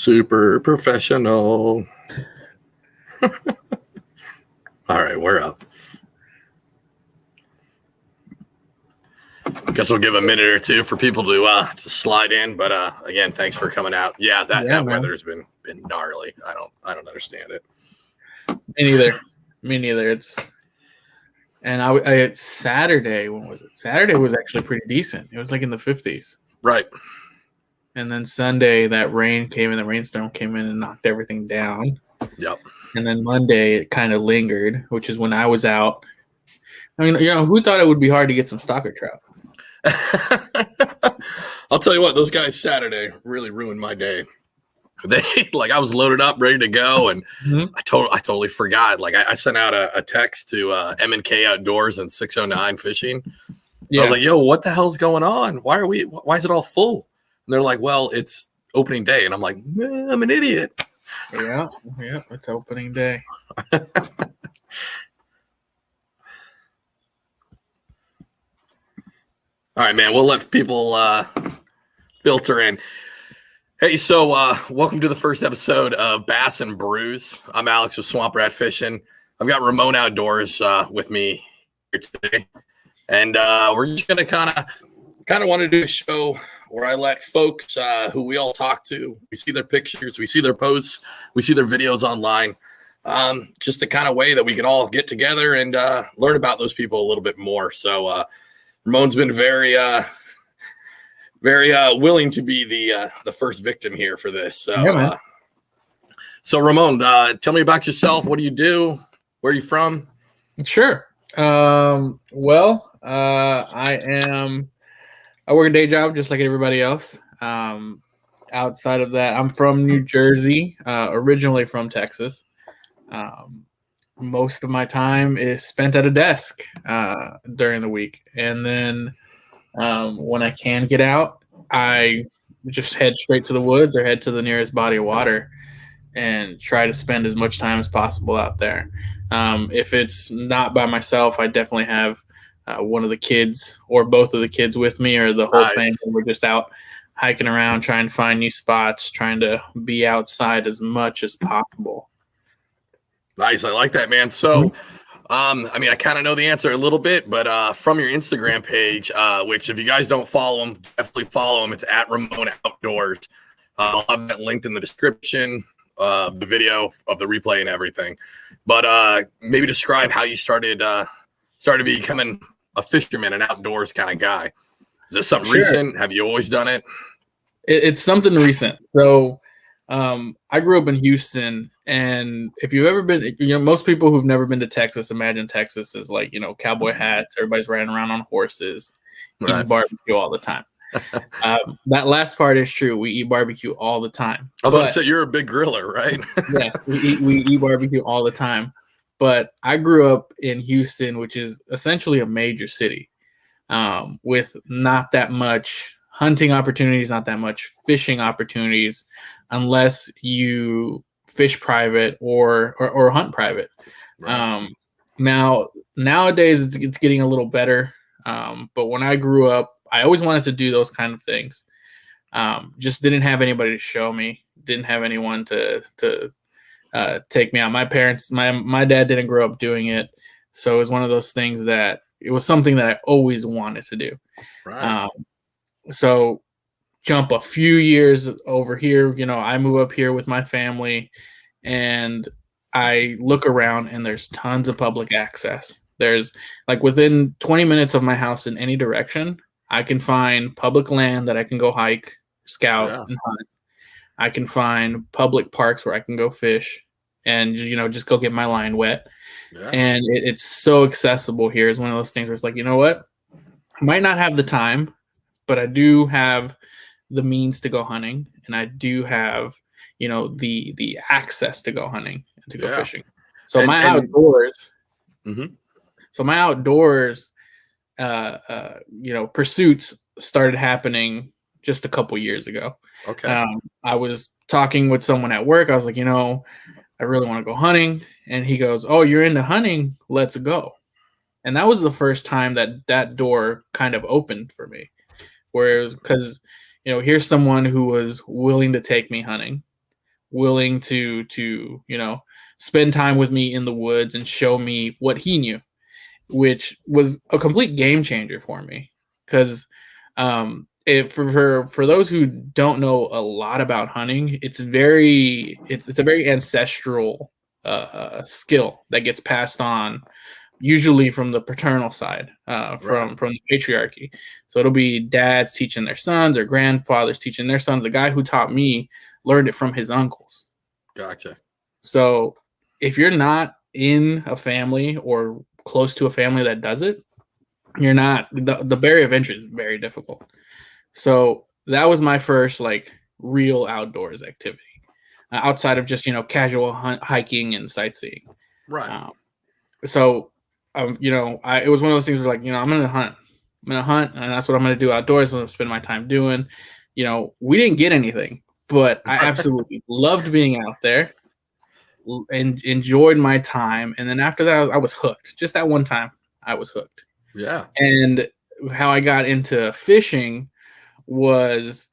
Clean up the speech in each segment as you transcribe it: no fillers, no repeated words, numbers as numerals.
Super professional. All right, we're up. Guess we'll give a minute or two for people to slide in. But again, thanks for coming out. Yeah, that weather's been gnarly. I don't understand it. Me neither. It's Saturday. When was it? Saturday was actually pretty decent. It was like in the 50s. Right. And then Sunday, that rainstorm came in and knocked everything down. Yep. And then Monday, it kind of lingered, which is when I was out. I mean, who thought it would be hard to get some stalker trout? I'll tell you what, those guys Saturday really ruined my day. I was loaded up, ready to go, and I totally forgot. I sent out a text to M&K Outdoors and 609 Fishing. Yeah. I was like, "Yo, what the hell's going on? Why is it all full?" And they're like, "Well, it's opening day," and I'm like, "I'm an idiot." Yeah, it's opening day. All right, man. We'll let people filter in. Hey, so welcome to the first episode of Bass and Brews. I'm Alex with Swamp Rat Fishing. I've got Ramon Outdoors with me here today, and we're just gonna kind of want to do a show where I let folks who we all talk to, we see their pictures, we see their posts, we see their videos online. Just the kind of way that we can all get together and learn about those people a little bit more. So Ramon's been very willing to be the first victim here for this. So, yeah, so Ramon, tell me about yourself. What do you do? Where are you from? Sure. I work a day job just like everybody else. Outside of that, I'm from New Jersey, originally from Texas. Most of my time is spent at a desk during the week. And then when I can get out, I just head straight to the woods or head to the nearest body of water and try to spend as much time as possible out there. If it's not by myself, I definitely have one of the kids or both of the kids with me, or the whole family. We're just out hiking around, trying to find new spots, trying to be outside as much as possible. Nice. I like that, man. So, I mean, I kind of know the answer a little bit, but from your Instagram page, which if you guys don't follow him, definitely follow him. It's at Ramon Outdoors. I'll have that linked in the description of the video of the replay and everything. But maybe describe how you started becoming a fisherman, an outdoors kind of guy. Is this something recent? Have you always done it? It's something recent. So I grew up in Houston, and if you've ever been, most people who've never been to Texas imagine Texas is like, cowboy hats, everybody's riding around on horses, eating barbecue all the time. That last part is true. We eat barbecue all the time. I was going to say, you're a big griller, right? Yes, we eat barbecue all the time. But I grew up in Houston, which is essentially a major city, with not that much hunting opportunities, not that much fishing opportunities, unless you fish private or hunt private. Right. Nowadays it's getting a little better. But when I grew up, I always wanted to do those kind of things. Just didn't have anybody to show me, didn't have anyone to take me out. My parents, my dad didn't grow up doing it. So it was one of those things that it was something that I always wanted to do. Right. So jump a few years over here, I move up here with my family, and I look around and there's tons of public access. There's within 20 minutes of my house in any direction, I can find public land that I can go hike, scout, and hunt. I can find public parks where I can go fish and, just go get my line wet. Yeah. And it's so accessible here. It's one of those things where it's like, you know what? I might not have the time, but I do have the means to go hunting, and I do have, the access to go hunting and to go fishing. So my outdoors pursuits started happening just a couple years ago. Okay. I was talking with someone at work. I was like, I really want to go hunting. And he goes, "Oh, you're into hunting? Let's go." And that was the first time that door kind of opened for me, where it was, because, here's someone who was willing to take me hunting. And I do have the means to go hunting. So my outdoors, Mm-hmm. willing to spend time with me in the woods and show me what he knew, which was a complete game changer for me. Because for those who don't know a lot about hunting, it's a very ancestral skill that gets passed on, usually from the paternal side, from the patriarchy. So it'll be dads teaching their sons or grandfathers teaching their sons. The guy who taught me learned it from his uncles. Gotcha. So if you're not in a family or close to a family that does it, you're not, the barrier of entry is very difficult. So that was my first like real outdoors activity, outside of just casual hiking and sightseeing. Right. It was one of those things where, like, I'm gonna hunt, and that's what I'm gonna do outdoors. I'm gonna spend my time doing. We didn't get anything, but I absolutely loved being out there and enjoyed my time. And then after that, I was hooked. Just that one time, I was hooked. Yeah. And how I got into fishing was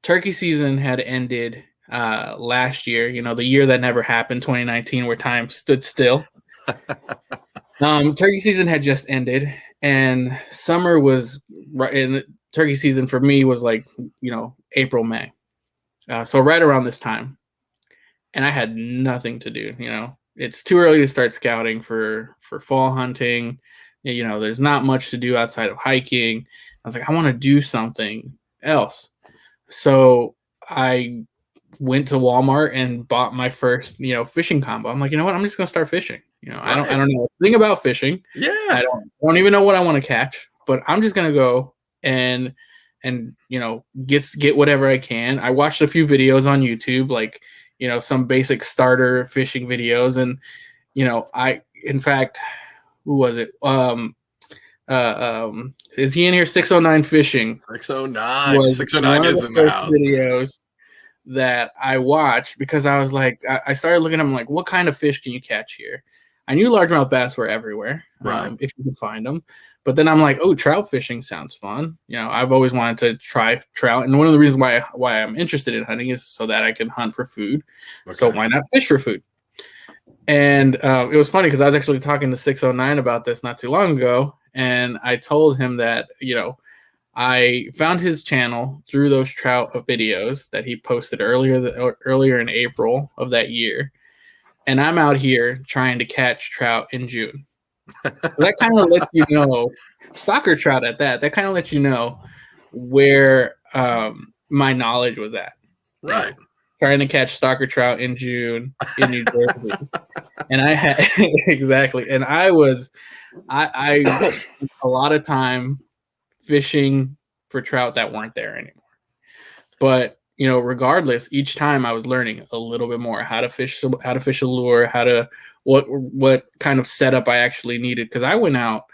turkey season had ended last year. The year that never happened, 2019, where time stood still. Turkey season had just ended, and summer was right. And turkey season for me was like April, May. So right around this time, and I had nothing to do. It's too early to start scouting for fall hunting. There's not much to do outside of hiking. I was like, I want to do something else. So I went to Walmart and bought my first, fishing combo. I'm like, you know what? I'm just gonna start fishing. I don't know anything about fishing. Yeah. I don't even know what I want to catch, but I'm just gonna go and get whatever I can. I watched a few videos on YouTube, like some basic starter fishing videos, and in fact, who was it? Is he in here? 609 Fishing. 609. 609 is in the house. Videos that I watched, because I was like, I started looking at them like, what kind of fish can you catch here? I knew largemouth bass were everywhere, right? If you could find them. But then I'm like, oh, trout fishing sounds fun. I've always wanted to try trout, and one of the reasons why I'm interested in hunting is so that I can hunt for food. Okay. So why not fish for food? And it was funny because I was actually talking to 609 about this not too long ago, and I told him that I found his channel through those trout videos that he posted earlier in April of that year. And I'm out here trying to catch trout in June. So that kind of lets you know, stalker trout at that. That kind of lets you know where my knowledge was at. Right. Trying to catch stalker trout in June in New Jersey. And I had exactly. And I spent a lot of time fishing for trout that weren't there anymore. But regardless, each time I was learning a little bit more how to fish a lure, what kind of setup I actually needed. Because I went out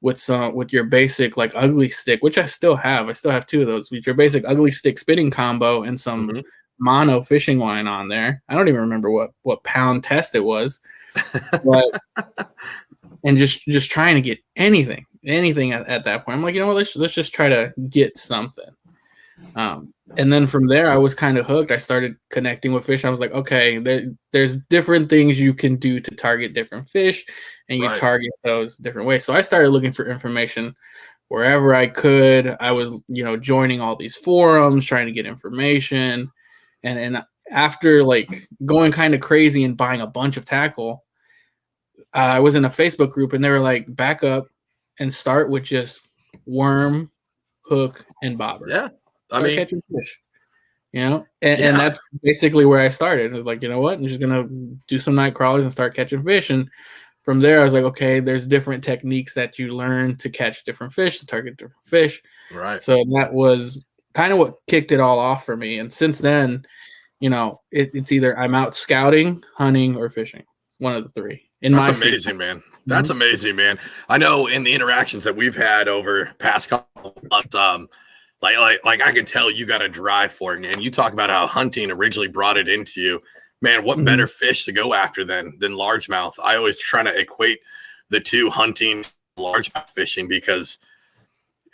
with your basic like ugly stick, which I still have. I still have two of those. With your basic ugly stick spinning combo and some mono fishing line on there. I don't even remember what pound test it was, but and just trying to get anything at that point. I'm like, let's just try to get something. And then from there, I was kind of hooked. I started connecting with fish. I was like, okay, there's different things you can do to target different fish, and you target those different ways. So I started looking for information wherever I could. I was, joining all these forums, trying to get information. And after like going kind of crazy and buying a bunch of tackle, I was in a Facebook group, and they were like, back up and start with just worm, hook, and bobber. Yeah. Catching fish, and that's basically where I started. It was like, you know what? I'm just going to do some night crawlers and start catching fish. And from there, I was like, okay, there's different techniques that you learn to catch different fish, to target different fish. Right. So that was kind of what kicked it all off for me. And since then, it's either I'm out scouting, hunting, or fishing. One of the three. That's amazing, man. That's amazing, man. I know in the interactions that we've had over past couple months, like I can tell you got a drive for it, and you talk about how hunting originally brought it into you. Man, what better fish to go after than largemouth? I always try to equate the two, hunting, largemouth fishing, because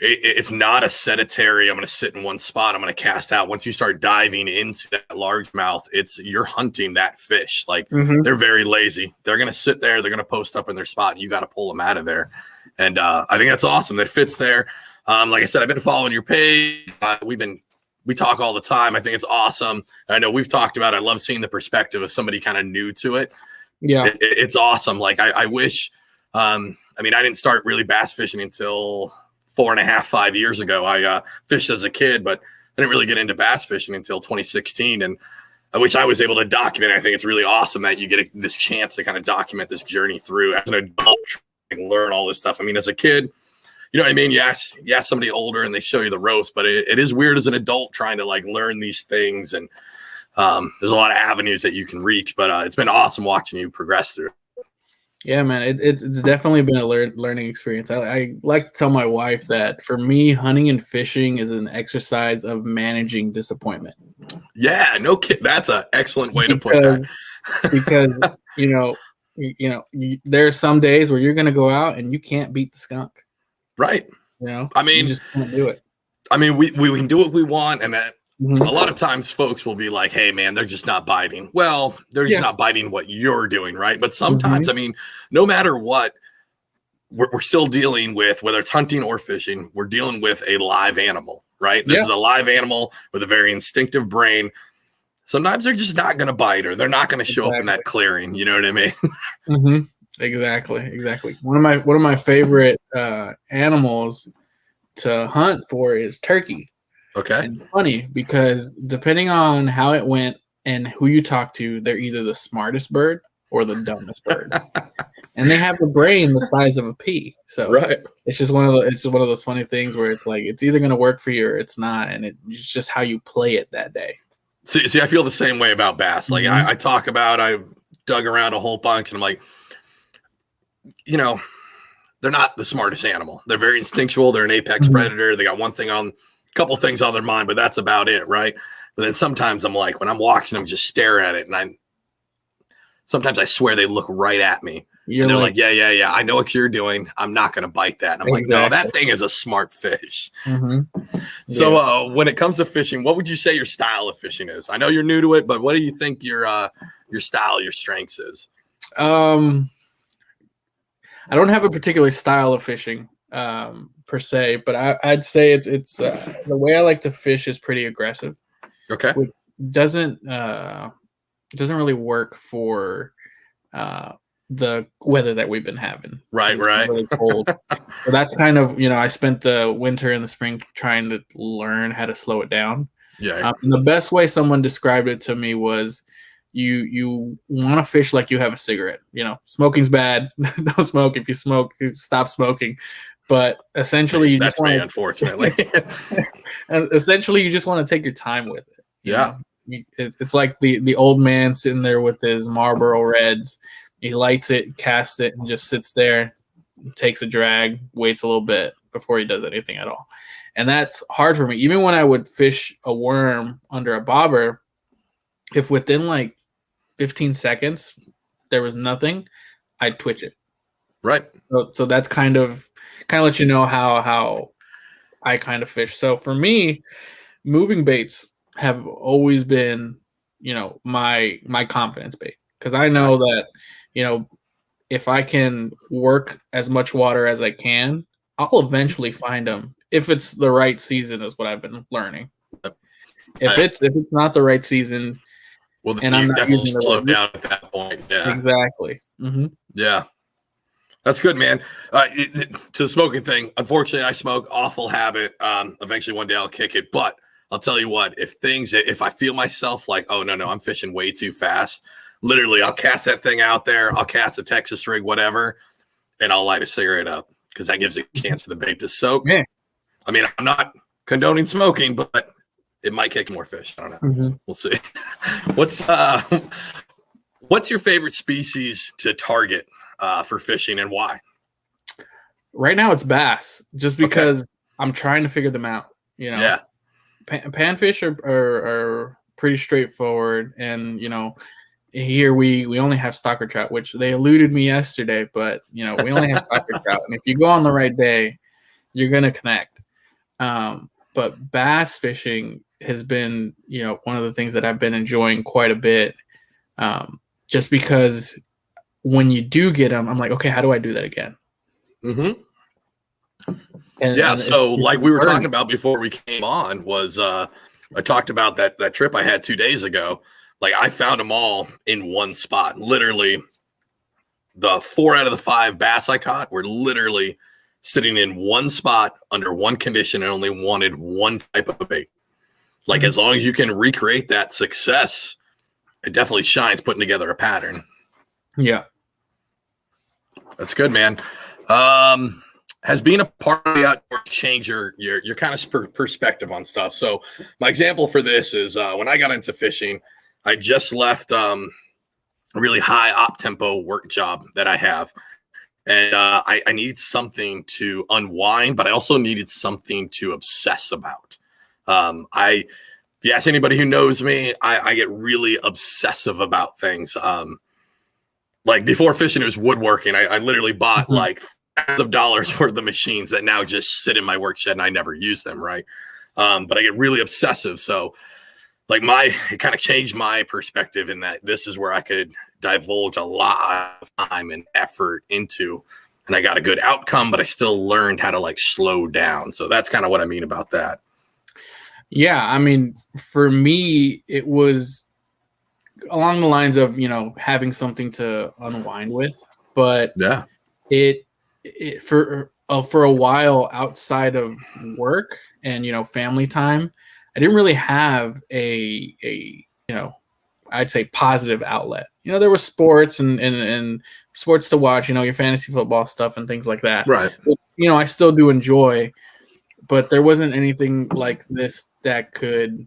it's not a sedentary, I'm going to sit in one spot, I'm going to cast out. Once you start diving into that largemouth, you're hunting that fish. Like they're very lazy. They're going to sit there. They're going to post up in their spot. You got to pull them out of there. And I think that's awesome. That fits there. Like I said, I've been following your page. We talk all the time. I think it's awesome. I know we've talked about it. I love seeing the perspective of somebody kind of new to it. Yeah. It's awesome. Like I wish, I didn't start really bass fishing until 4.5, 5 years ago. I fished as a kid, but I didn't really get into bass fishing until 2016. And I wish I was able to document. I think it's really awesome that you get this chance to kind of document this journey through as an adult and learn all this stuff. As a kid, you know what I mean? You ask somebody older and they show you the ropes, but it is weird as an adult trying to like learn these things. And there's a lot of avenues that you can reach, but it's been awesome watching you progress through. Yeah, man, it's definitely been a learning experience. I like to tell my wife that for me, hunting and fishing is an exercise of managing disappointment. Yeah, no kid. That's an excellent way to put that. Because there are some days where you're going to go out and you can't beat the skunk. Right. You just can't do it. We can do what we want, and that. A lot of times folks will be like, hey, man, they're just not biting. Well, they're just not biting what you're doing, right? But sometimes, no matter what, we're still dealing with, whether it's hunting or fishing, we're dealing with a live animal, right? This is a live animal with a very instinctive brain. Sometimes they're just not going to bite, or they're not going to show up in that clearing. You know what I mean? Exactly. One of my favorite animals to hunt for is turkey. Okay. And it's funny because depending on how it went and who you talk to, they're either the smartest bird or the dumbest bird. And they have the brain the size of a pea. So it's just one of those funny things where it's like it's either going to work for you or it's not, and it's just how you play it that day. See, I feel the same way about bass. Like I dug around a whole bunch, and I'm like, they're not the smartest animal. They're very instinctual. They're an apex predator. They got couple things on their mind, but that's about it, right? But then sometimes I'm like, when I'm watching them just stare at it, and sometimes I swear they look right at me. And they're like, yeah, I know what you're doing. I'm not going to bite that. And I'm like, no, that thing is a smart fish. So when it comes to fishing, what would you say your style of fishing is? I know you're new to it, but what do you think your style, your strengths is? I don't have a particular style of fishing. Per se, but I'd say it's the way I like to fish is pretty aggressive. Okay. Which doesn't really work for the weather that we've been having. Right. Really cold. So that's kind of, I spent the winter and the spring trying to learn how to slow it down. Yeah. And the best way someone described it to me was you want to fish like you have a cigarette. Smoking's bad. Don't smoke. If you smoke, stop smoking. But essentially, unfortunately. And essentially, you just want to take your time with it. Yeah. It's like the old man sitting there with his Marlboro Reds. He lights it, casts it, and just sits there, takes a drag, waits a little bit before he does anything at all. And that's hard for me. Even when I would fish a worm under a bobber, if within like 15 seconds there was nothing, I'd twitch it. Right. So that's kind of lets you know how I kind of fish. So for me, moving baits have always been, my confidence bait, because I know that, if I can work as much water as I can, I'll eventually find them. If it's the right season is what I've been learning. If it's not the right season, well, then I'm definitely slow down at that point. Yeah. Exactly. Yeah. That's good, man. To the smoking thing, unfortunately, I smoke. Awful habit. Eventually, one day I'll kick it. But I'll tell you what, if I feel myself like, oh, no, I'm fishing way too fast, literally, I'll cast that thing out there. I'll cast a Texas rig, whatever, and I'll light a cigarette up because that gives a chance for the bait to soak. Yeah. I'm not condoning smoking, but it might kick more fish. I don't know. We'll see. What's your favorite species to target for fishing, and why? Right now it's bass, just because I'm trying to figure them out. Yeah. Panfish are pretty straightforward, and here we only have stalker trout, which they eluded me yesterday, but we only have stalker trout, and if you go on the right day, you're gonna connect. But bass fishing has been, one of the things that I've been enjoying quite a bit. Just because when you do get them, I'm like, okay, how do I do that again? Mm-hmm. And So it's like we were talking learning. about before we came on was I talked about that trip I had 2 days ago. Like I found them all in one spot. Literally, the 4 out of the 5 bass I caught were literally sitting in one spot under one condition and only wanted one type of bait. Like as long as you can recreate that success, it definitely shines putting together a pattern. Yeah. That's good, man. Has being a part of the outdoors change your kind of perspective on stuff? So my example for this is when I got into fishing, I just left a really high op tempo work job that I have. And I needed something to unwind, but I also needed something to obsess about. If you ask anybody who knows me, I get really obsessive about things. Like before fishing, it was woodworking. I literally bought like thousands of dollars worth of machines that now just sit in my work shed and I never use them. Right. But I get really obsessive. So like it kind of changed my perspective in that this is where I could divulge a lot of time and effort into, and I got a good outcome, but I still learned how to like slow down. So that's kind of what I mean about that. Yeah. I mean, for me, it was along the lines of, having something to unwind with, but Yeah. it for a while outside of work and, family time, I didn't really have a I'd say positive outlet. There was sports and sports to watch, your fantasy football stuff and things like that. Right. But, I still do enjoy, but there wasn't anything like this that could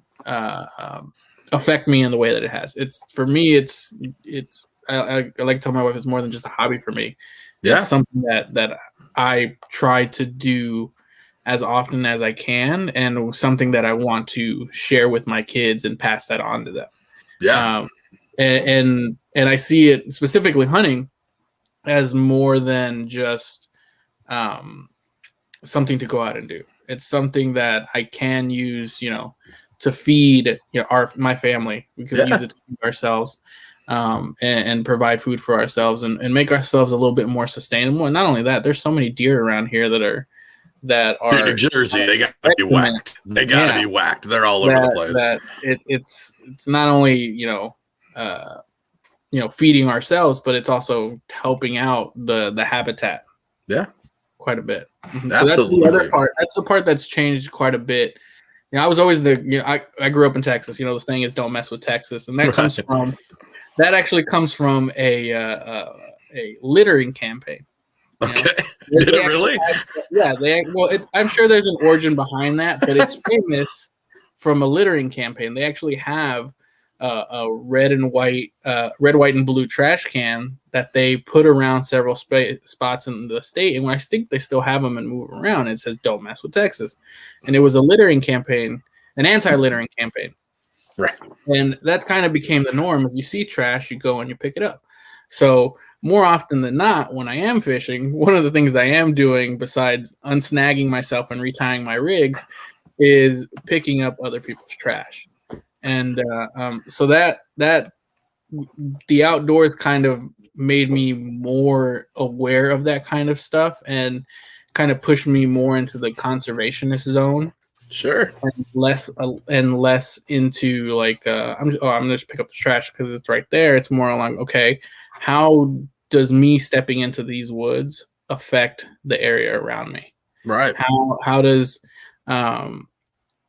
affect me in the way that it has. For me, I like to tell my wife it's more than just a hobby for me. Yeah. It's something that I try to do as often as I can, and something that I want to share with my kids and pass that on to them. Yeah. And I see it specifically hunting as more than just something to go out and do. It's something that I can use, to feed my family. We can use it to feed ourselves, and provide food for ourselves and make ourselves a little bit more sustainable. And not only that, there's so many deer around here that are Dude, New Jersey, they got to be whacked. They got to be whacked. They're all over the place. It's not only feeding ourselves, but it's also helping out the habitat. Yeah, quite a bit. So that's the other part. That's the part that's changed quite a bit. I was always I grew up in Texas. The saying is "Don't mess with Texas," and that comes from actually comes from a littering campaign. Okay. Did it really? I'm sure there's an origin behind that, but it's famous from a littering campaign. They actually have a red, white, and blue trash can that they put around several spots in the state. And I think they still have them and move around. It says, "Don't mess with Texas." And it was a littering campaign, an anti-littering campaign. Right. And that kind of became the norm. If you see trash, you go and you pick it up. So more often than not, when I am fishing, one of the things I am doing besides unsnagging myself and retying my rigs is picking up other people's trash. And so that the outdoors kind of made me more aware of that kind of stuff and kind of pushed me more into the conservationist zone. Sure. And less into like I'm gonna just pick up the trash because it's right there. It's more along, okay, how does me stepping into these woods affect the area around me? Right. How does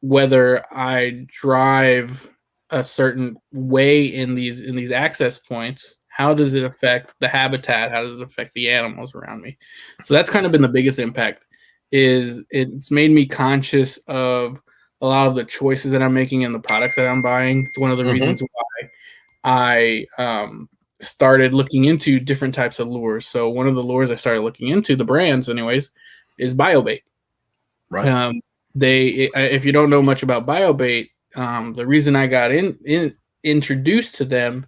whether I drive a certain way in these access points, how does it affect the habitat? How does it affect the animals around me? So that's kind of been the biggest impact. It's made me conscious of a lot of the choices that I'm making and the products that I'm buying. It's one of the reasons why I started looking into different types of lures. So one of the lures I started looking into, the brands anyways, is BioBait. Right. If you don't know much about BioBait, the reason I got introduced to them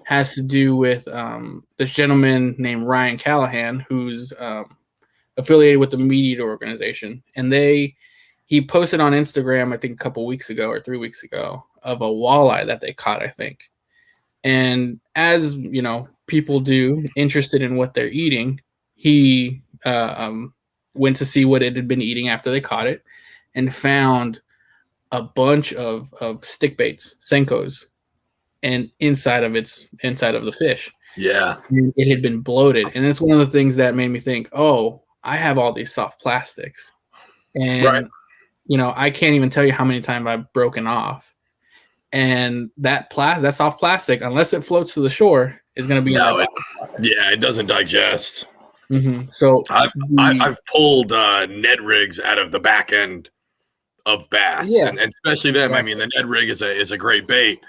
has to do with this gentleman named Ryan Callahan, who's affiliated with the Meat Eater organization, and he posted on Instagram, I think a couple weeks ago or 3 weeks ago, of a walleye that they caught, I think. And as you know, people do, interested in what they're eating, he went to see what it had been eating after they caught it, and found a bunch of stick baits, senkos, and inside of the fish. Yeah. It had been bloated, and it's one of the things that made me think, oh, I have all these soft plastics, and Right. you know, I can't even tell you how many times I've broken off. And that soft plastic, unless it floats to the shore, is going to be it doesn't digest. Mm-hmm. So I've pulled Ned rigs out of the back end of bass, and especially them. I mean, the Ned rig is a great bait,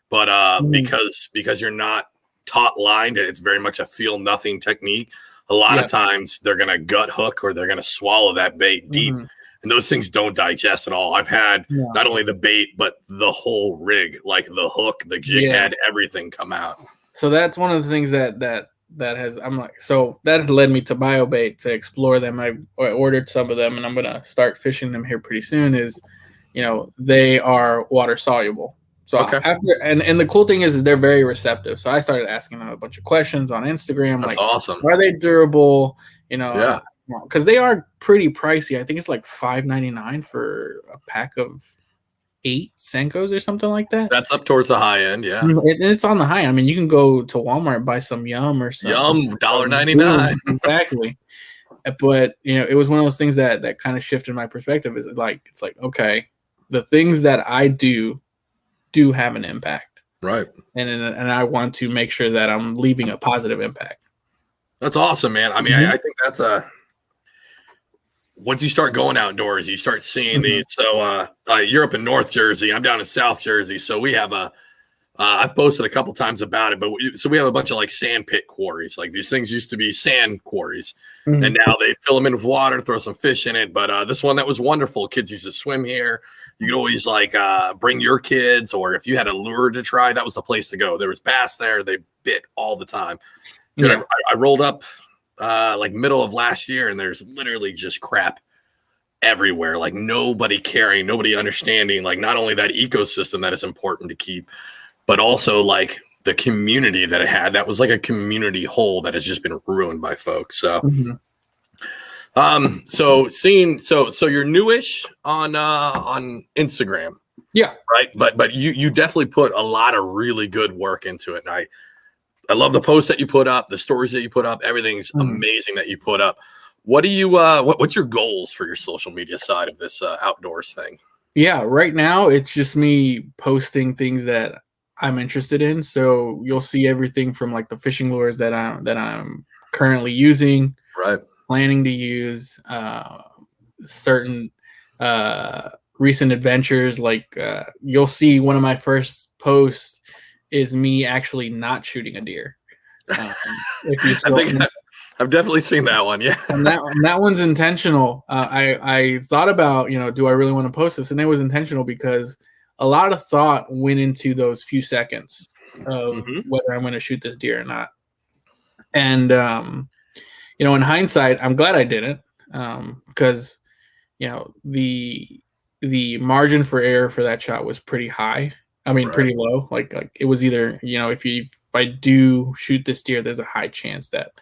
but because you're not taught lined, it's very much a feel nothing technique. A lot of times they're going to gut hook or they're going to swallow that bait deep. And those things don't digest at all. I've had not only the bait, but the whole rig, like the hook, the jig head, everything come out. So that's one of the things that has, I'm like, so that led me to BioBait to explore them. I ordered some of them and I'm going to start fishing them here pretty soon. Is, you know, they are water soluble. So after, and the cool thing is they're very receptive. So I started asking them a bunch of questions on Instagram. That's like, awesome. Are they durable? You know, because they are pretty pricey. I think it's like $5.99 for a pack of 8 Senkos or something like that. That's up towards the high end, It's on the high end. I mean, you can go to Walmart and buy some Yum or something. Yum, $1.99. Exactly. But you know, it was one of those things that kind of shifted my perspective. Is like, it's like, okay, the things that I do have an impact, right? And I want to make sure that I'm leaving a positive impact. That's awesome, man. I mean, I think that's once you start going outdoors, you start seeing these. So you're up in North Jersey, I'm down in South Jersey, so we have I've posted a couple times about it, but we have a bunch of like sand pit quarries. Like these things used to be sand quarries, and now they fill them in with water, throw some fish in it. But this one that was wonderful. Kids used to swim here. You could always like bring your kids, or if you had a lure to try, that was the place to go. There was bass there. They bit all the time. Dude, I rolled up like middle of last year, and there's literally just crap everywhere. Like nobody caring, nobody understanding. Like not only that ecosystem that is important to keep, but also like the community that it had. That was like a community hole that has just been ruined by folks. So, so you're newish on Instagram. Yeah. Right. But you definitely put a lot of really good work into it. And I love the posts that you put up, the stories that you put up, everything's amazing that you put up. What do you, what's your goals for your social media side of this outdoors thing? Yeah. Right now it's just me posting things that I'm interested in. So you'll see everything from like the fishing lures that I'm currently using, right? Planning to use, certain recent adventures. Like you'll see one of my first posts is me actually not shooting a deer. If you I've definitely seen that one. Yeah, and that one's intentional. I thought about, you know, do I really want to post this, and it was intentional because a lot of thought went into those few seconds of whether I'm going to shoot this deer or not. And, you know, in hindsight, I'm glad I didn't, because, you know, the margin for error for that shot was pretty high. I mean, pretty low. Like it was either, you know, if I do shoot this deer, there's a high chance that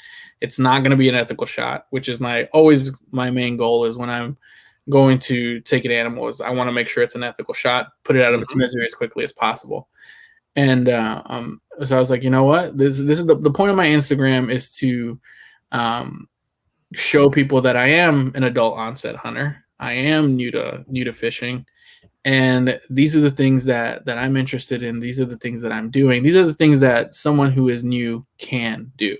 it's not going to be an ethical shot, which is always my main goal is when I'm going to take an animal is I want to make sure it's an ethical shot, put it out of its misery as quickly as possible. And so I was like, you know what, this is the point of my Instagram is to show people that I am an adult onset hunter. I am new to fishing, and these are the things that I'm interested in. These are the things that I'm doing. These are the things that someone who is new can do.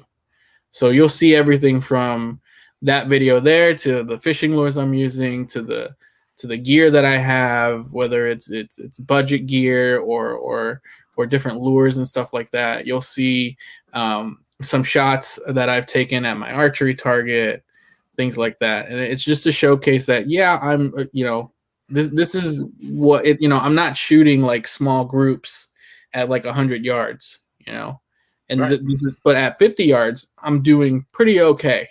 So you'll see everything from that video there to the fishing lures I'm using to the gear that I have, whether it's budget gear or different lures and stuff like that. You'll see some shots that I've taken at my archery target, things like that. And it's just to showcase that, yeah, I'm, you know, this is what it, you know, I'm not shooting like small groups at like 100 yards, you know, and this is, but at 50 yards, I'm doing pretty okay.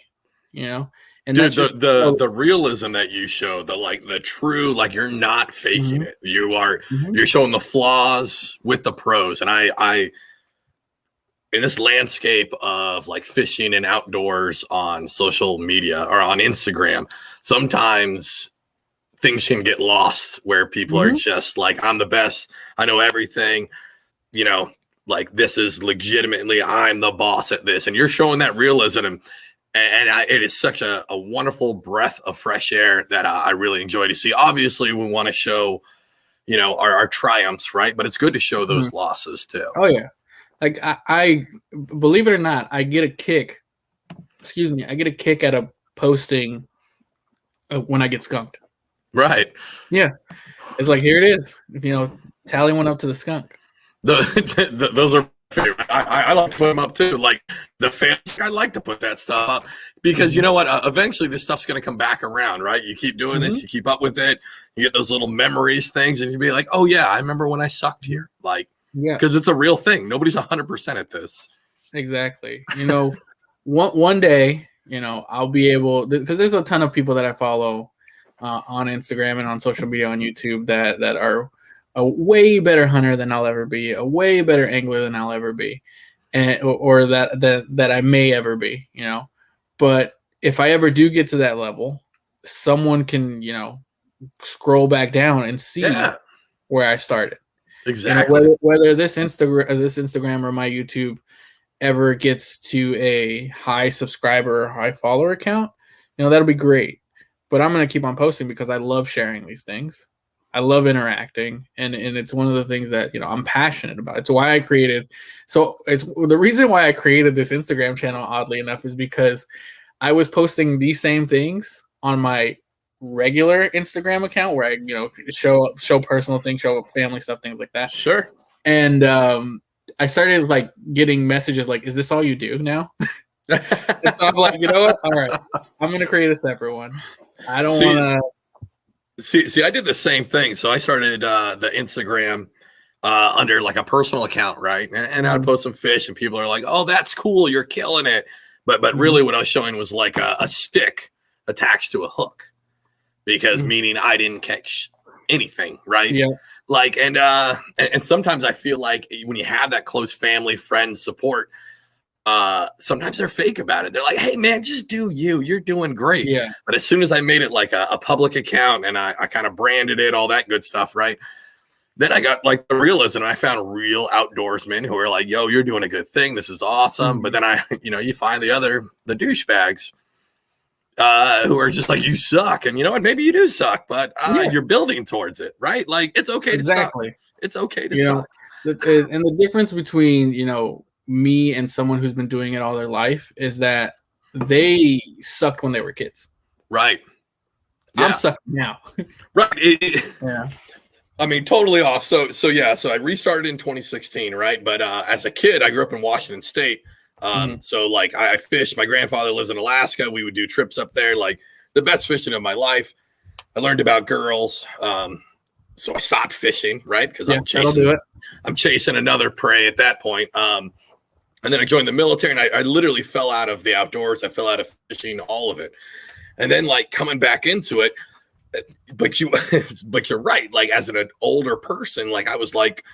You know, And Dude, that's just the realism that you show, the true, like you're not faking it. You're showing the flaws with the pros. And I in this landscape of like fishing and outdoors on social media or on Instagram, sometimes things can get lost where people are just like, I'm the best, I know everything, you know, like this is legitimately, I'm the boss at this. And you're showing that realism. It is such a wonderful breath of fresh air that I really enjoy to see. Obviously, we want to show, you know, our triumphs, right? But it's good to show those losses too. Oh yeah. Like I believe it or not, I get a kick. Excuse me, I get a kick out of posting when I get skunked. Right. Yeah, it's like here it is. You know, tally one up to the skunk. Those are favorite. I like to put them up too. Like the fans, I like to put that stuff up because you know what? Eventually, this stuff's going to come back around, right? You keep doing this, you keep up with it, you get those little memories, things, and you be like, oh yeah, I remember when I sucked here. Like. Yeah, because it's a real thing. Nobody's 100% at this. Exactly. You know, one day, you know, I'll be able because there's a ton of people that I follow on Instagram and on social media on YouTube that are a way better hunter than I'll ever be, a way better angler than I'll ever be, and or that I may ever be. You know, but if I ever do get to that level, someone can scroll back down and see where I started. Exactly. You know, whether this Instagram or my YouTube ever gets to a high subscriber or high follower count, you know, that'll be great. But I'm going to keep on posting because I love sharing these things. I love interacting, and it's one of the things that, you know, I'm passionate about. It's why I created. So it's the reason why I created this Instagram channel, oddly enough, is because I was posting these same things on my regular Instagram account where I, you know, show personal things, show family stuff, things like that. Sure. And I started like getting messages like, "Is this all you do now?" And so I'm like, you know what? All right, I'm gonna create a separate one. I don't want to. See, I did the same thing. So I started the Instagram under like a personal account, right? And I'd post some fish, and people are like, "Oh, that's cool, you're killing it." But really, what I was showing was like a stick attached to a hook. Because meaning I didn't catch anything, right? Yeah. Like, and sometimes I feel like when you have that close family, friend support, sometimes they're fake about it. They're like, hey man, just do you. You're doing great. Yeah. But as soon as I made it like a public account and I kind of branded it, all that good stuff, right? Then I got like the realism. And I found real outdoorsmen who are like, yo, you're doing a good thing. This is awesome. But then you find the douchebags. Who are just like, you suck, and you know what, maybe you do suck, but you're building towards it, right? Like it's okay to suck. It's okay to suck. And the difference between, you know, me and someone who's been doing it all their life is that they sucked when they were kids. Right. I'm sucking now. Right. Yeah. I mean, totally off. So I restarted in 2016, right? But as a kid, I grew up in Washington State. So like I fished, my grandfather lives in Alaska. We would do trips up there, like the best fishing of my life. I learned about girls. So I stopped fishing, right? Because I'm chasing another prey at that point. And then I joined the military, and I literally fell out of the outdoors. I fell out of fishing, all of it. And then like coming back into it, but you're right. Like as an older person, like I was like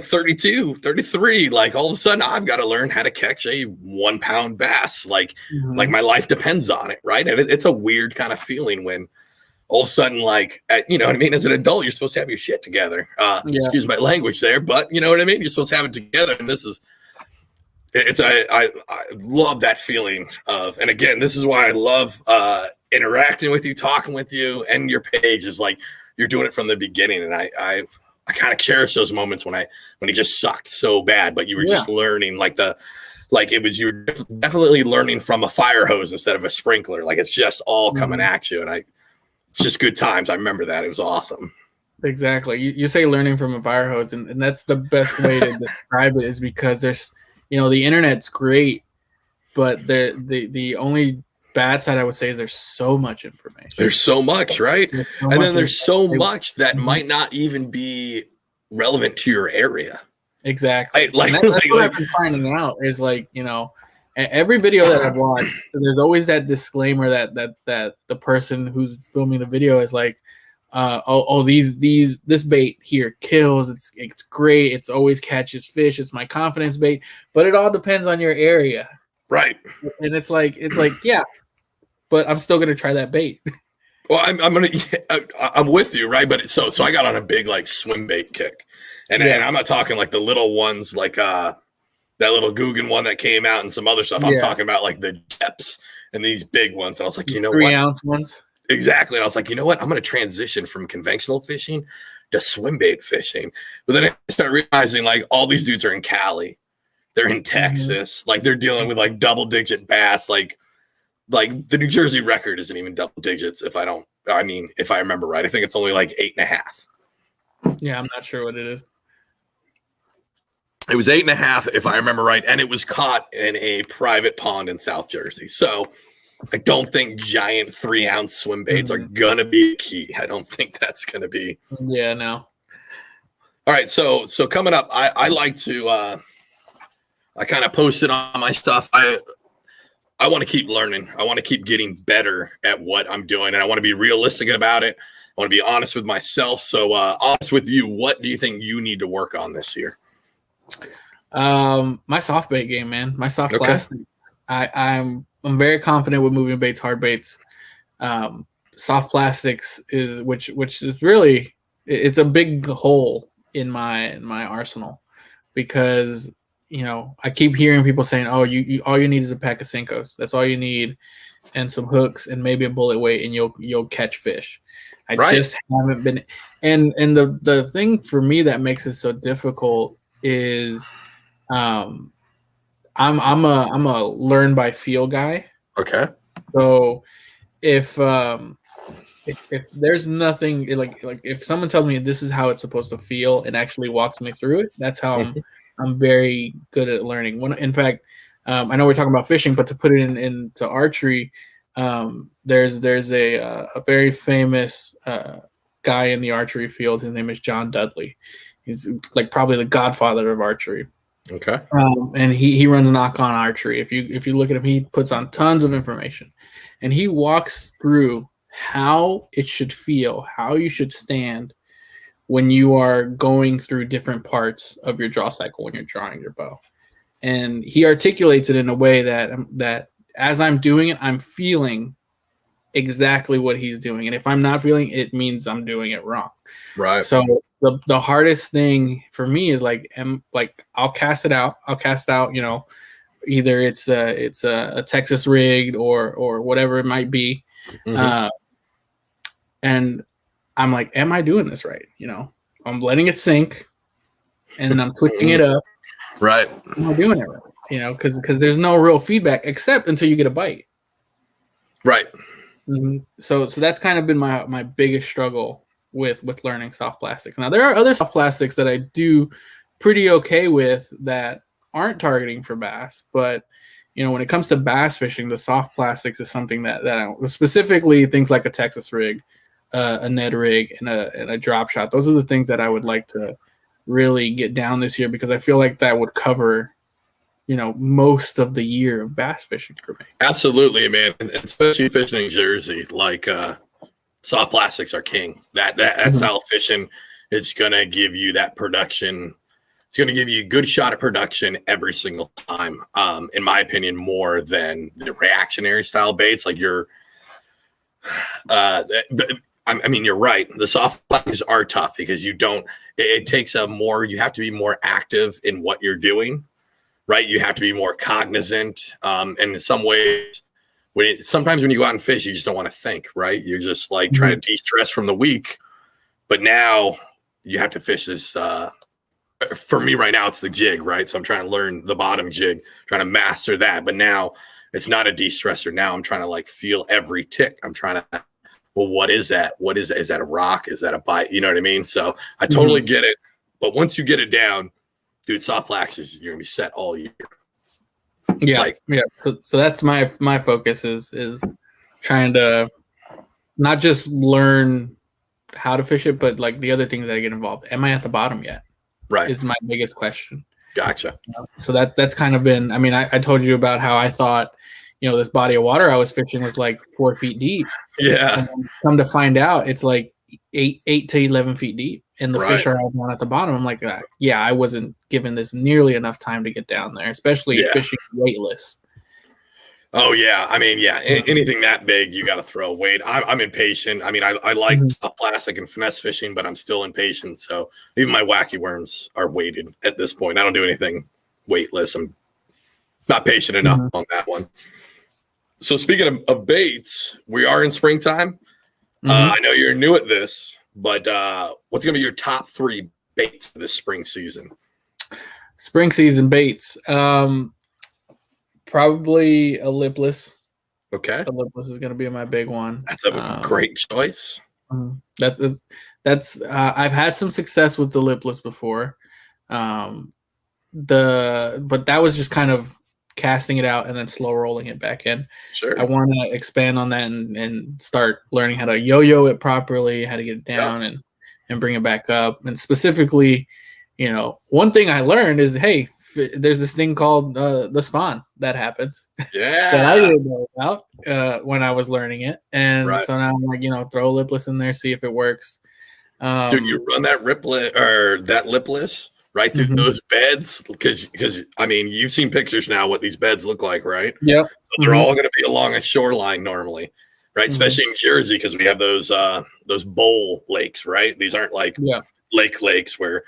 32, 33. Like all of a sudden I've got to learn how to catch a 1 pound bass. Like my life depends on it. Right. And it's a weird kind of feeling when all of a sudden, like, you know what I mean? As an adult, you're supposed to have your shit together. Excuse my language there, but you know what I mean? You're supposed to have it together. And I love that feeling of, and again, this is why I love interacting with you, talking with you, and your page is like, you're doing it from the beginning. And I kind of cherish those moments when he just sucked so bad, but you were just learning you're definitely learning from a fire hose instead of a sprinkler. Like it's just all coming at you. And it's just good times. I remember that. It was awesome. Exactly. You say learning from a fire hose, and that's the best way to describe it, is because there's, you know, the internet's great, but the only bad side I would say is there's so much information. There's so much, right? There's so much that might not even be relevant to your area. Exactly. That's what I've been finding out is, like, you know, Every video that I've watched, there's always that disclaimer that the person who's filming the video is like, this bait here kills. It's great. It's always catches fish. It's my confidence bait, but it all depends on your area, right? And it's like yeah, but I'm still gonna try that bait. Well, I'm with you, right? But so I got on a big like swim bait kick, and I'm not talking like the little ones like that little Guggen one that came out and some other stuff. I'm talking about like the depths and these big ones. And I was like, these you know 3 what? ounce ones. Exactly. And I was like, you know what? I'm going to transition from conventional fishing to swim bait fishing. But then I started realizing like all these dudes are in Cali. They're in Texas. Like they're dealing with like double digit bass. Like the New Jersey record isn't even double digits. If I remember right, I think it's only like 8.5. Yeah. I'm not sure what it is. It was 8.5, if I remember right, and it was caught in a private pond in South Jersey. So I don't think giant 3-ounce swim baits are gonna be key. I don't think that's gonna be. Yeah, no. All right, so coming up, I like to I kind of posted on my stuff. I want to keep learning. I want to keep getting better at what I'm doing, and I want to be realistic about it. I want to be honest with myself. So honest with you, what do you think you need to work on this year? My soft bait game, man. My soft plastics. I'm very confident with moving baits, hard baits. Soft plastics is which is really, it's a big hole in my arsenal, because I keep hearing people saying, oh, you all you need is a pack of Senkos. That's all you need, and some hooks and maybe a bullet weight, and you'll catch fish. I just haven't been. And the thing for me that makes it so difficult is I'm a learn by feel guy. Okay. So if there's nothing like if someone tells me this is how it's supposed to feel and actually walks me through it, that's how I'm very good at learning. In fact, I know we're talking about fishing, but to put it into archery, there's a very famous guy in the archery field. His name is John Dudley. He's like probably the godfather of archery. Okay. And he runs Knock On Archery. If you look at him, he puts on tons of information, and he walks through how it should feel, how you should stand when you are going through different parts of your draw cycle when you're drawing your bow. And he articulates it in a way that as I'm doing it, I'm feeling exactly what he's doing. And if I'm not feeling it, it means I'm doing it wrong. Right. So the hardest thing for me is I'll cast out, either it's a Texas rigged or whatever it might be. And I'm like, am I doing this right? I'm letting it sink and then I'm twitching it up. Right. Am I doing it right? Because there's no real feedback except until you get a bite. Right. So that's kind of been my biggest struggle with learning soft plastics. Now there are other soft plastics that I do pretty okay with that aren't targeting for bass, but when it comes to bass fishing, the soft plastics is something that I, specifically things like a Texas rig, a Ned rig, and a drop shot. Those are the things that I would like to really get down this year, because I feel like that would cover most of the year of bass fishing for me. Absolutely, man. And especially fishing in Jersey, like soft plastics are king. That style of fishing, it's gonna give you that production. It's gonna give you a good shot at production every single time. In my opinion, more than the reactionary style baits. Like you're right. The soft plastics are tough because it takes you have to be more active in what you're doing. Right, you have to be more cognizant, and in some ways, sometimes when you go out and fish, you just don't want to think. Right, you're just like trying to de-stress from the week. But now you have to fish this. For me, right now, it's the jig. Right, so I'm trying to learn the bottom jig, trying to master that. But now it's not a de-stressor. Now I'm trying to feel every tick. I'm trying to. Well, what is that? What is that? Is that a rock? Is that a bite? You know what I mean? So I totally get it. But once you get it down, dude, soft plastics, you're gonna be set all year. Yeah, So that's my focus is trying to not just learn how to fish it, but the other things that I get involved. Am I at the bottom yet? Right, is my biggest question. Gotcha. So that's kind of been. I mean, I told you about how I thought, this body of water I was fishing was like 4 feet deep. Yeah. And come to find out, it's like 8 to 11 feet deep, and the fish are all down at the bottom. I'm like, yeah, I wasn't given this nearly enough time to get down there, especially fishing weightless. Oh yeah, I mean, anything that big, you got to throw weight. I'm impatient. I mean, I like plastic and finesse fishing, but I'm still impatient. So even my wacky worms are weighted at this point. I don't do anything weightless. I'm not patient enough on that one. So speaking of baits, we are in springtime. I know you're new at this, but what's going to be your top 3 baits this spring season? Spring season baits. Probably a lipless. Okay. A lipless is going to be my big one. That's a great choice. That's I've had some success with the lipless before. But that was just kind of casting it out and then slow rolling it back in. Sure. I want to expand on that and start learning how to yo-yo it properly, how to get it down and bring it back up. And specifically, one thing I learned is, hey, there's this thing called the spawn that happens. Yeah. That I didn't know about when I was learning it. And so now I'm like, throw a lipless in there, see if it works. Dude, you run that lipless right through those beds because I mean, you've seen pictures now what these beds look like, right? Yep. So they're all going to be along a shoreline normally, right? Especially in Jersey because we have those bowl lakes, right? These aren't like lakes where,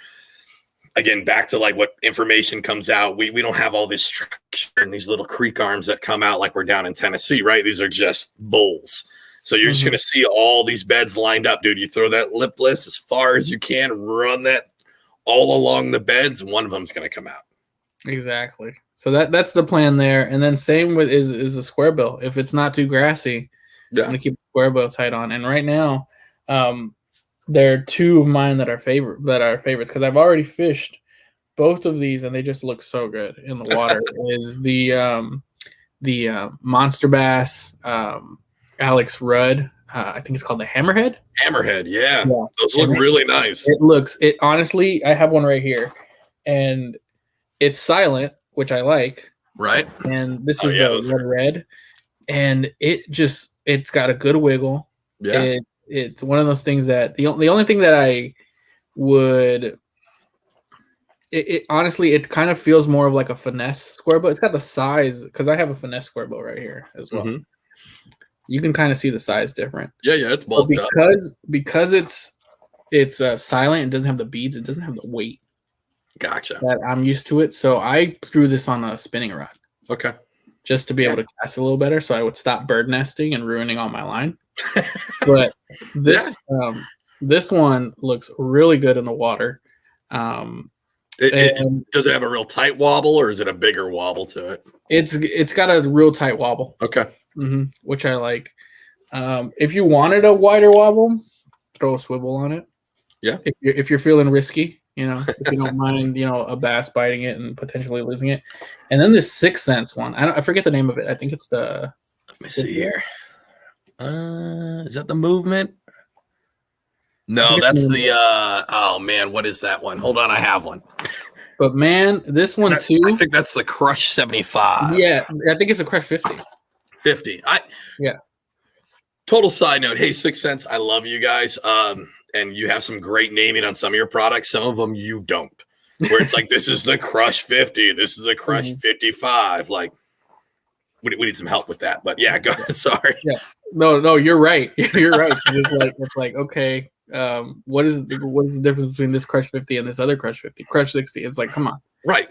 again, back to like what information comes out, we don't have all this structure and these little creek arms that come out like we're down in Tennessee, right? These are just bowls. So you're just going to see all these beds lined up, dude. You throw that lipless as far as you can, run that all along the beds, and one of them's going to come out. Exactly. So that's the plan there. And then same with is a square bill. If it's not too grassy, I'm going to keep the square bill tight on. And right now, there are 2 of mine that are favorites because I've already fished both of these and they just look so good in the water. Is the Monster Bass Alex Rudd. I think it's called the Hammerhead. Hammerhead, yeah. Those look really nice. It honestly, I have one right here, and it's silent, which I like. Right. And this is the red, and it's got a good wiggle. Yeah. It's one of those things that the only thing that I would honestly, it kind of feels more of like a finesse square bow. It's got the size because I have a finesse square bow right here as well. You can kind of see the size different. Yeah, it's bulked up. Because it's silent and doesn't have the beads, it doesn't have the weight. Gotcha. That I'm used to it. So I threw this on a spinning rod. Okay. Just to be able to cast a little better, so I would stop bird nesting and ruining all my line. But this one looks really good in the water. Does it have a real tight wobble or is it a bigger wobble to it? It's got a real tight wobble. Okay. Which I like. If you wanted a wider wobble, throw a swivel on it. Yeah. If you're feeling risky, if you don't mind, a bass biting it and potentially losing it. And then this 6th Sense one, I forget the name of it. I think it's the. Let me see here. Is that the Movement? No, that's the. Oh man, what is that one? Hold on, I have one. But man, this one too. I think that's the Crush 75. Yeah, I think it's a Crush 50. 50. Yeah. Total side note. Hey, 6th Sense, I love you guys. And you have some great naming on some of your products. Some of them you don't. Where it's like, this is the Crush 50. This is the Crush 55. Like, we need some help with that. But yeah, go ahead. Sorry. Yeah. No, you're right. You're right. It's like okay, what is the difference between this Crush 50 and this other Crush 50? Crush 60. It's like, come on. Right.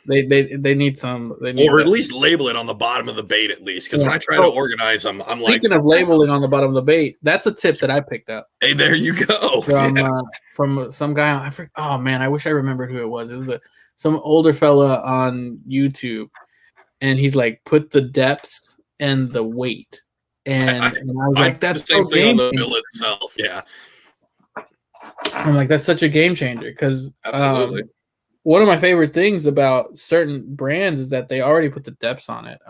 They need some. Or at least label it on the bottom of the bait at least. Because when I try to organize them, I'm like. Speaking of labeling on the bottom of the bait, that's a tip that I picked up. Hey, there you go. From some guy. Oh man, I wish I remembered who it was. It was some older fella on YouTube, and he's like, put the depths and the weight, and I was like, that's the same thing on the bill itself. Yeah. I'm like, that's such a game changer because absolutely. One of my favorite things about certain brands is that they already put the depths on it.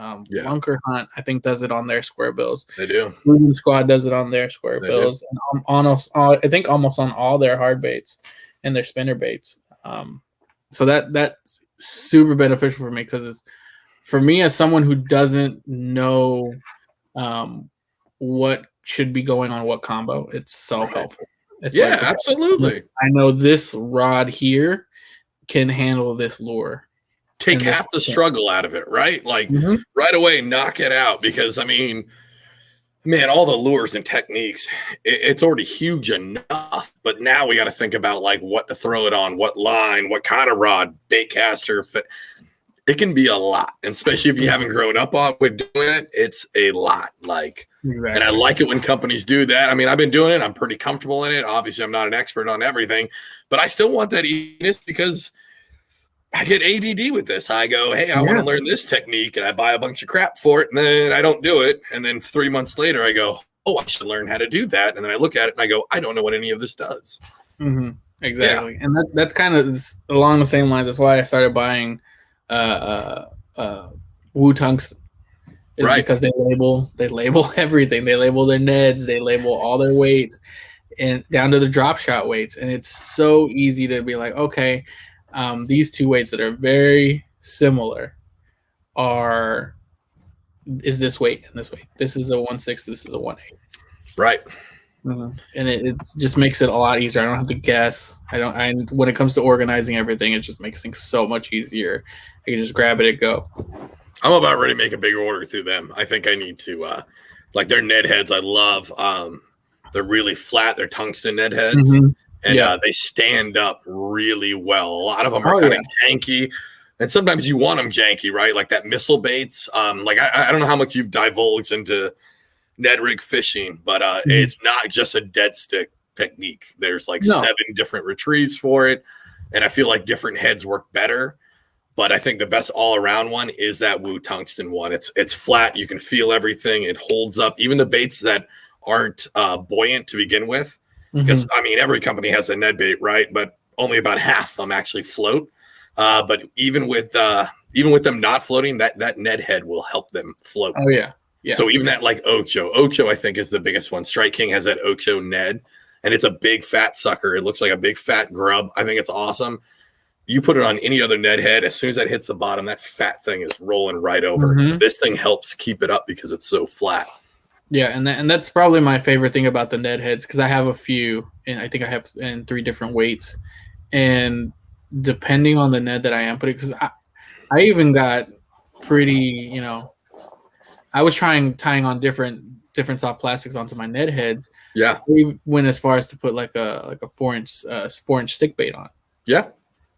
Bunker Hunt, I think, does it on their square bills. They do. Moving Squad does it on their square bills. And I think almost on all their hard baits and their spinner baits. So that's super beneficial for me because for me as someone who doesn't know what should be going on what combo, it's so helpful. It's Yeah, like, absolutely. I know this rod here can handle this lure. Take and this half the struggle out of it, right? Like right away, knock it out. Because I mean, man, all the lures and techniques, it's already huge enough. But now we got to think about like what to throw it on, what line, what kind of rod, bait caster. It can be a lot, and especially if you haven't grown up with doing it, it's a lot. Like, and I like it when companies do that. I mean, I've been doing it. I'm pretty comfortable in it. Obviously, I'm not an expert on everything, but I still want that easiness because I get ADD with this. I go, hey, I want to learn this technique, and I buy a bunch of crap for it, and then I don't do it. And then 3 months later, I go, oh, I should learn how to do that. And then I look at it and I go, I don't know what any of this does. Exactly. Yeah. And that's kind of along the same lines. That's why I started buying Woo Tungsten. Because they label everything. They label their Neds, they label all their weights, and down to the drop shot weights. And it's so easy to be like, okay, these two weights that are very similar is this weight and this weight. This is a 1.6, this is a 1.8. Right. And it just makes it a lot easier. I don't have to guess. When it comes to organizing everything, it just makes things so much easier. I can just grab it and go. I'm about ready to make a big order through them. I think I need to, like their Ned heads. I love. They're really flat. They're tungsten Ned heads, and they stand up really well. A lot of them are kind of janky, and sometimes you want them janky, right? Like that missile baits. Like I don't know how much you've divulged into Ned rig fishing, but it's not just a dead stick technique. There's like 7 different retrieves for it, and I feel like different heads work better. But I think the best all-around one is that Woo Tungsten one. It's flat. You can feel everything. It holds up. Even the baits that aren't buoyant to begin with. Because, I mean, every company has a Ned bait, right? But only about half of them actually float. But even with them not floating, that Ned head will help them float. Oh, yeah. Yeah. So even that like Ocho. Ocho, I think, is the biggest one. Strike King has that Ocho Ned. And it's a big, fat sucker. It looks like a big, fat grub. I think it's awesome. You put it on any other Ned head, as soon as that hits the bottom, that fat thing is rolling right over. This thing helps keep it up because it's so flat. Yeah, and that's probably my favorite thing about the Ned heads, because I have a few, and I think I have in 3 different weights. And depending on the Ned that I am putting, because I even got pretty, I was tying on different soft plastics onto my Ned heads. Yeah, we went as far as to put like a 4-inch stick bait on. Yeah.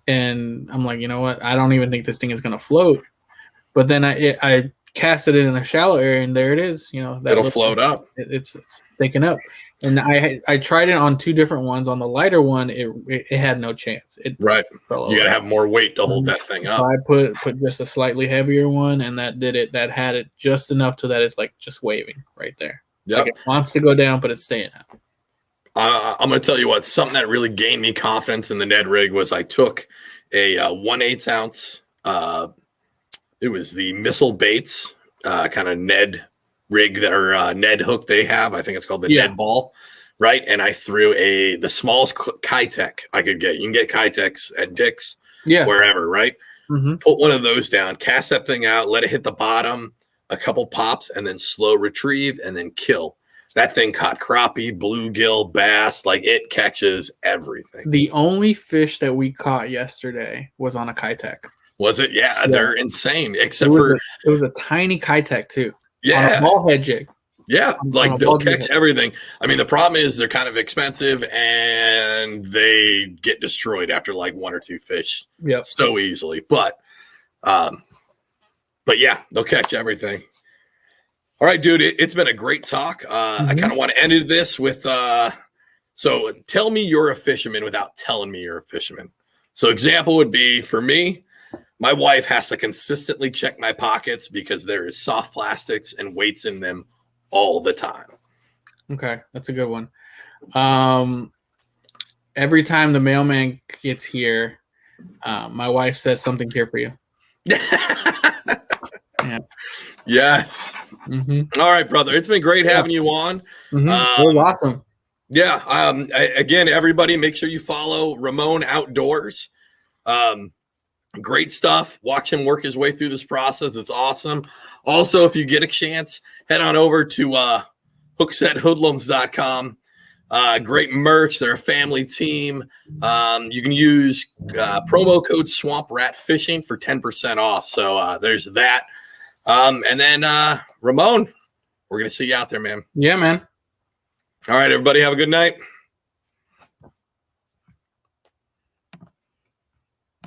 And I'm like, you know what? I don't even think this thing is going to float. But then I casted it in a shallow area, and there it is. It'll float up. It's sticking up. And I tried it on 2 different ones. On the lighter one, it had no chance. Right. You got to have more weight to hold that thing up. So I put just a slightly heavier one, and that did it. That had it just enough to that it's like just waving right there. Yep. Like it wants to go down, but it's staying up. I'm going to tell you what, something that really gained me confidence in the Ned rig was I took a 1/8 ounce. It was the Missile Baits kind of Ned rig or Ned hook they have. I think it's called the Ned ball, right? And I threw the smallest Kitech I could get. You can get Kitechs at Dick's, wherever, right? Put one of those down, cast that thing out, let it hit the bottom, a couple pops, and then slow retrieve, and then kill. That thing caught crappie, bluegill, bass. Like, it catches everything. The only fish that we caught yesterday was on a Kitech. Was it? Yeah, they're insane. It was a tiny Kitech too. Yeah, on a ball head jig. Yeah, like they'll catch everything. I mean, the problem is they're kind of expensive and they get destroyed after like 1 or 2 fish. So easily. But yeah, they'll catch everything. All right, dude, it's been a great talk. I kind of want to end this with, so tell me you're a fisherman without telling me you're a fisherman. So example would be, for me, my wife has to consistently check my pockets because there is soft plastics and weights in them all the time. Okay, that's a good one. Every time the mailman gets here, my wife says something's here for you. Yeah. Yes. All right, brother. It's been great having you on. It was awesome. Yeah. Again, everybody, make sure you follow Ramon Outdoors. Great stuff. Watch him work his way through this process. It's awesome. Also, if you get a chance, head on over to hooksethoodlums.com. Great merch. They're a family team. You can use promo code Swamp Rat Fishing for 10% off. So there's that. And then Ramon, we're going to see you out there, man. Yeah, man. All right, everybody. Have a good night.